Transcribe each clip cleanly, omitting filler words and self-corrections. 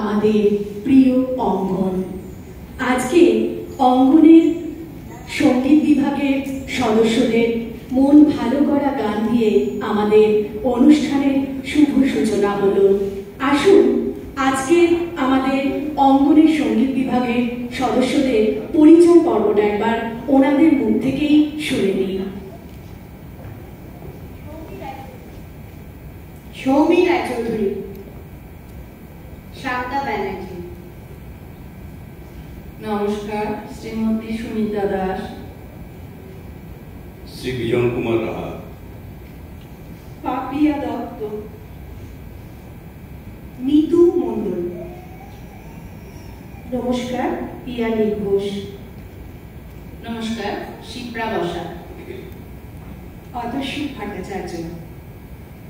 আমাদের প্রিয় অঙ্গন। আজকে অঙ্গনের সঙ্গীত বিভাগের সদস্যদের মন ভালো করা গান দিয়ে আমাদের অনুষ্ঠানের শুভ সূচনা হলো। আসুন আজকে আমাদের অঙ্গনের সঙ্গীত বিভাগের সদস্যদের পরিচয় পর্বটা একবার ওনাদের মুখ থেকেই শুনে নিই। সৌমি রায়চৌধুরী, শান্তা ব্যানার্জি। নমস্কার, শ্রীমতী সুমিতা দাস। শ্রী বিজন কুমার রাহা। পাপিয়া দত্ত। মিতু মণ্ডল। নমস্কার, পিয়ালি ঘোষ। নমস্কার, শিপ্রা বসা। অতসী ভট্টাচার্য।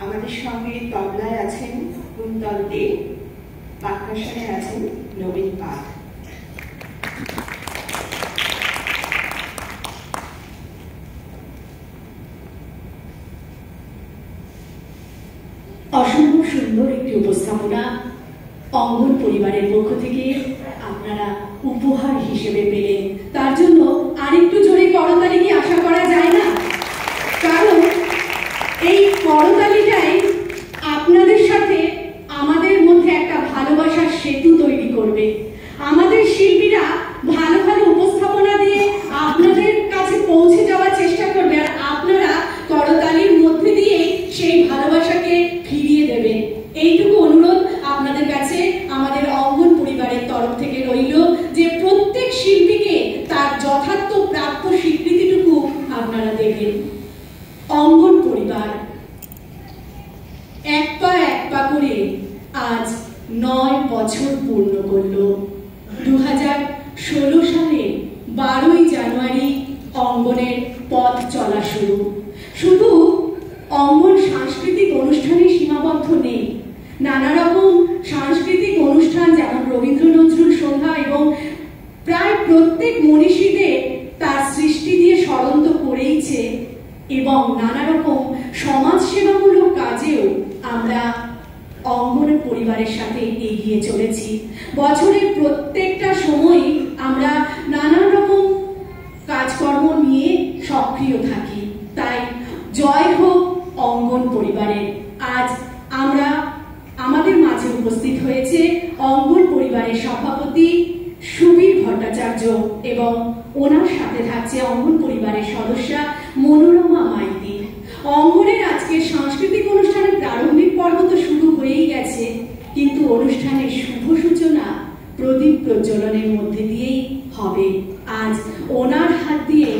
আমাদের সঙ্গে তবলায় আছেন কুন্তল দে, পার্কাশনে আছেন নবীন পাঠ। অসম্ভব সুন্দর একটি উপস্থাপনা অঙ্গন পরিবারের পক্ষ থেকে আপনারা উপহার হিসেবে পেলেন। তার জন্য আরেকটু জোরে করতালি কি আশা করা যায় না? কারণ এই করতালিটাই আপনাদের সাথে আমাদের মধ্যে একটা ভালোবাসার সেতু তৈরি করবে। আমাদের শিল্পীরা ভালো ভালো উপস্থাপনা দিয়ে আপনাদের কাছে পৌঁছে যাওয়ার চেষ্টা করবে, আর আপনারা করতালির মধ্যে দিয়ে সেই ভালোবাসাকে ফিরিয়ে দেবেন। এইটুকু অনুরোধ আপনাদের কাছে আমাদের অঙ্গন পরিবারের তরফ থেকে রইল যে প্রত্যেক শিল্পীকে তার যথার্থ প্রাপ্য স্বীকৃতিটুকু আপনারা দেবেন। অঙ্গন পরিবার এক পা করে আজ 9 বছর পূর্ণ করল। 2016 সালে 12ই জানুয়ারি অঙ্গনের পথ চলা শুরু। শুধু অঙ্গন সাংস্কৃতিক অনুষ্ঠানে সীমাবদ্ধ নেই, নানা রকম সাংস্কৃতিক অনুষ্ঠান যেমন রবীন্দ্র নজরুল সন্ধ্যা এবং প্রায় প্রত্যেক মনীষীদের তার সৃষ্টি দিয়ে স্মরণ তো করেইছে, এবং নানা রকম সমাজসেবামূলক কাজেও আমরা অঙ্গনের পরিবারের সাথে এগিয়ে চলেছি। বছরের প্রত্যেকটা সময় আমরা নানা রকম কাজকর্ম নিয়ে সক্রিয় থাকি। তাই জয় হোক অঙ্গন পরিবারের। আজ আমরা আমাদের মাঝে উপস্থিত হয়েছে অঙ্গন পরিবারের সভাপতি সুবীর ভট্টাচার্য এবং ওনার সাথে থাকছে অঙ্গন পরিবারের সদস্যা মনোরমা মাইতি। অঙ্গনের আজকের সাংস্কৃতিক অনুষ্ঠানের প্রারম্ভিক পর্ব তো শুরু হয়েই গেছে, কিন্তু অনুষ্ঠানের শুভ সূচনা প্রদীপ প্রজ্বলনের মধ্যে দিয়েই হবে। আজ ওনার হাত দিয়ে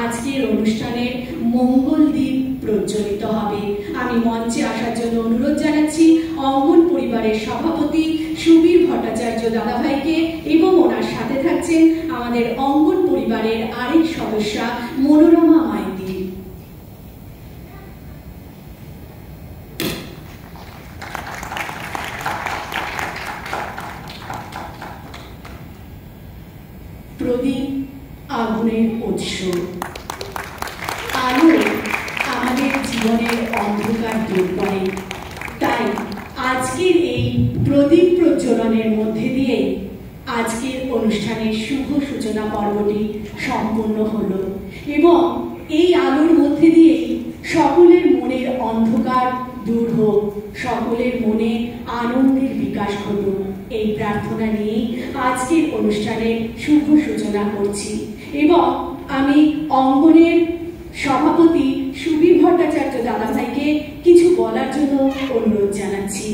আজকের অনুষ্ঠানের মঙ্গল দ্বীপ প্রজ্বলিত হবে। আমি মঞ্চে আসার জন্য অনুরোধ জানাচ্ছি অঙ্গন পরিবারের সভাপতি সুবীর ভট্টাচার্য দাদাভাইকে, এবং ওনার সাথে থাকছেন আমাদের অঙ্গন পরিবারের আরেক সদস্যা মনোরমা মাইতি। প্রদীপ আগুনের উৎস। আলো আমাদের জীবনের অন্ধকার দূর করে। তাই আজকের এই প্রদীপ প্রজ্বলনের মধ্যে দিয়ে আজকের অনুষ্ঠানের শুভ সূচনা পর্বটি সম্পূর্ণ হলো, এবং এই আলোর মধ্যে দিয়েই সকলের মনের অন্ধকার দূর হোক, সকলের মনে আনন্দের বিকাশ ঘটুক, এই প্রার্থনা নিয়েই আজকের অনুষ্ঠানের শুভ সূচনা করছি। এবং আমি অঙ্গনের সভাপতি সুবীর ভট্টাচার্য দাদাভাইকে কিছু বলার জন্য অনুরোধ জানাচ্ছি।